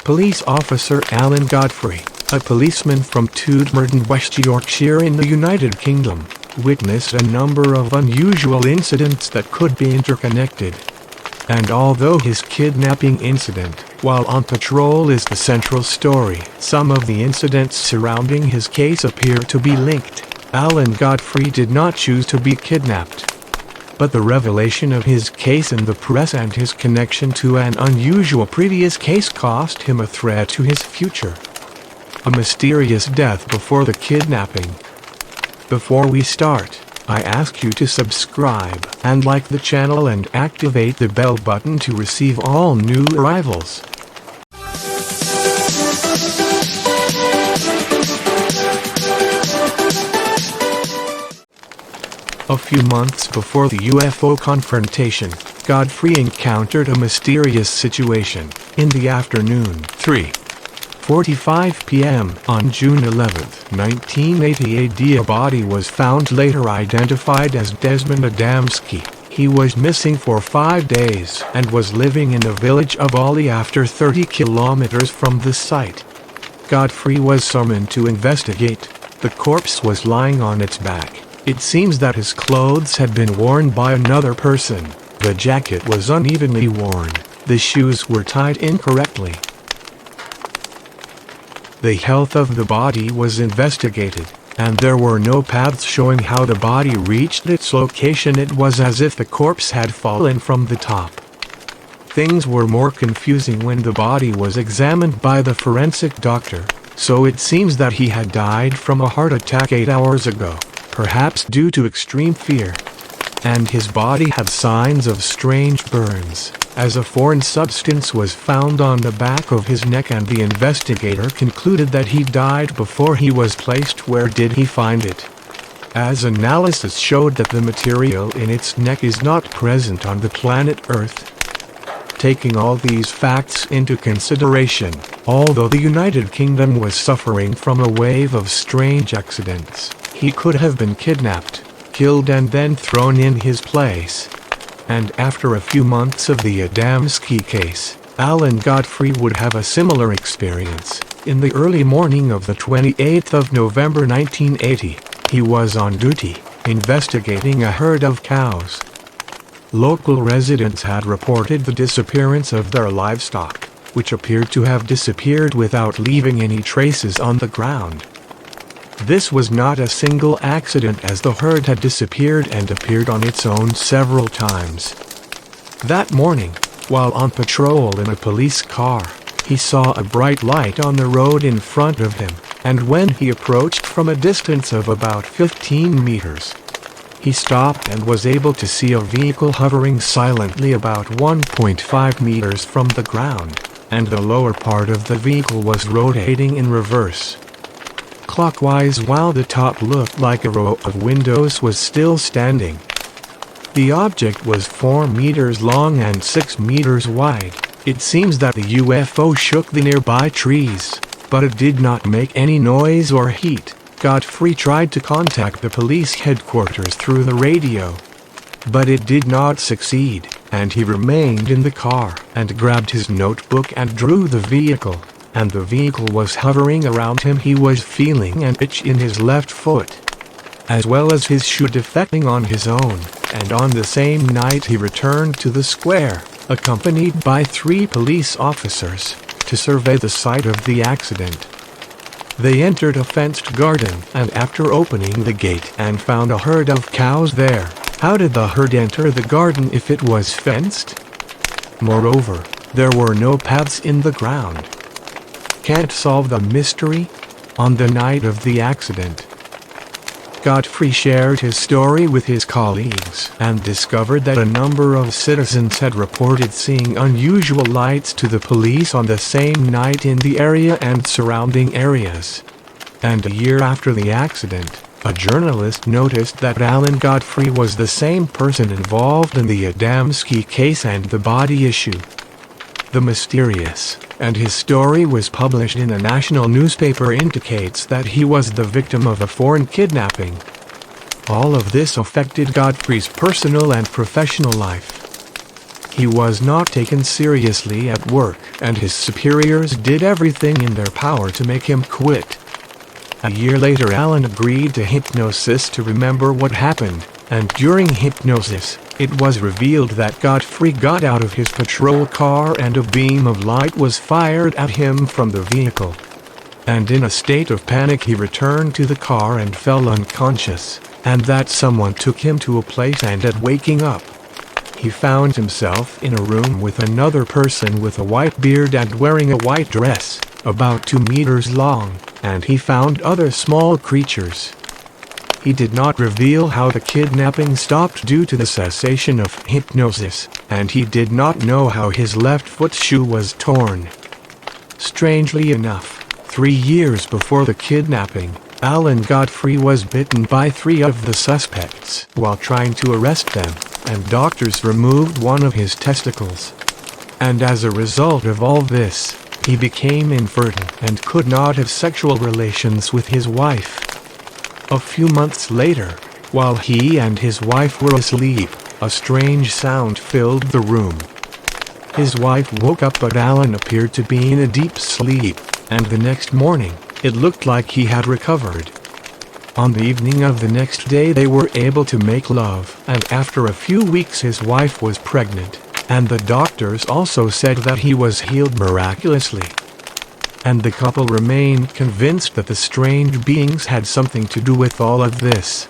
Police officer Alan Godfrey, a policeman from Todmorden, West Yorkshire in the United Kingdom, witnessed a number of unusual incidents that could be interconnected. And although his kidnapping incident, while on patrol, is the central story, some of the incidents surrounding his case appear to be linked. Alan Godfrey did not choose to be kidnapped. But the revelation of his case in the press and his connection to an unusual previous case cost him a threat to his future. A mysterious death before the kidnapping. Before we start, I ask you to subscribe and like the channel and activate the bell button to receive all new arrivals. A few months before the UFO confrontation, Godfrey encountered a mysterious situation. In the afternoon, 3:45 p.m. on June 11, 1980 a body was found, later identified as Desmond Adamski. He was missing for 5 days and was living in the village of Ollie, after 30 kilometers from the site. Godfrey was summoned to investigate. The corpse was lying on its back. It seems that his clothes had been worn by another person. The jacket was unevenly worn. The shoes were tied incorrectly. The health of the body was investigated, and there were no paths showing how the body reached its location. It was as if the corpse had fallen from the top. Things were more confusing when the body was examined by the forensic doctor, so it seems that he had died from a heart attack 8 hours ago, perhaps due to extreme fear. And his body had signs of strange burns, as a foreign substance was found on the back of his neck, and the investigator concluded that he died before he was placed. Where did he find it? As analysis showed that the material in its neck is not present on the planet Earth. Taking all these facts into consideration, although the United Kingdom was suffering from a wave of strange accidents, he could have been kidnapped, killed and then thrown in his place. And after a few months of the Adamski case, Alan Godfrey would have a similar experience. In the early morning of the 28th of November 1980, he was on duty, investigating a herd of cows. Local residents had reported the disappearance of their livestock, which appeared to have disappeared without leaving any traces on the ground. This was not a single accident, as the herd had disappeared and appeared on its own several times. That morning, while on patrol in a police car, he saw a bright light on the road in front of him, and when he approached from a distance of about 15 meters, he stopped and was able to see a vehicle hovering silently about 1.5 meters from the ground, and the lower part of the vehicle was rotating in reverse clockwise, while the top looked like a row of windows was still standing. The object was 4 meters long and 6 meters wide. It seems that the UFO shook the nearby trees, but it did not make any noise or heat. Godfrey tried to contact the police headquarters through the radio, but it did not succeed, and he remained in the car and grabbed his notebook and drew the vehicle. And the vehicle was hovering around him. He was feeling an itch in his left foot, as well as his shoe defecting on his own, and on the same night he returned to the square, accompanied by 3 police officers, to survey the site of the accident. They entered a fenced garden, and after opening the gate and found a herd of cows there. How did the herd enter the garden if it was fenced? Moreover, there were no paths in the ground. Can't solve the mystery? On the night of the accident, Godfrey shared his story with his colleagues and discovered that a number of citizens had reported seeing unusual lights to the police on the same night in the area and surrounding areas. And a year after the accident, a journalist noticed that Alan Godfrey was the same person involved in the Adamski case and the body issue. The mysterious, and his story was published in a national newspaper, indicates that he was the victim of a foreign kidnapping. All of this affected Godfrey's personal and professional life. He was not taken seriously at work, and his superiors did everything in their power to make him quit. A year later, Alan agreed to hypnosis to remember what happened, and during hypnosis, it was revealed that Godfrey got out of his patrol car and a beam of light was fired at him from the vehicle. And in a state of panic he returned to the car and fell unconscious, and that someone took him to a place, and at waking up, he found himself in a room with another person with a white beard and wearing a white dress, about 2 meters long, and he found other small creatures. He did not reveal how the kidnapping stopped due to the cessation of hypnosis, and he did not know how his left foot shoe was torn. Strangely enough, 3 years before the kidnapping, Alan Godfrey was bitten by 3 of the suspects while trying to arrest them, and doctors removed one of his testicles. And as a result of all this, he became infertile and could not have sexual relations with his wife. A few months later, while he and his wife were asleep, a strange sound filled the room. His wife woke up, but Alan appeared to be in a deep sleep, and the next morning, it looked like he had recovered. On the evening of the next day they were able to make love, and after a few weeks his wife was pregnant, and the doctors also said that he was healed miraculously. And the couple remained convinced that the strange beings had something to do with all of this.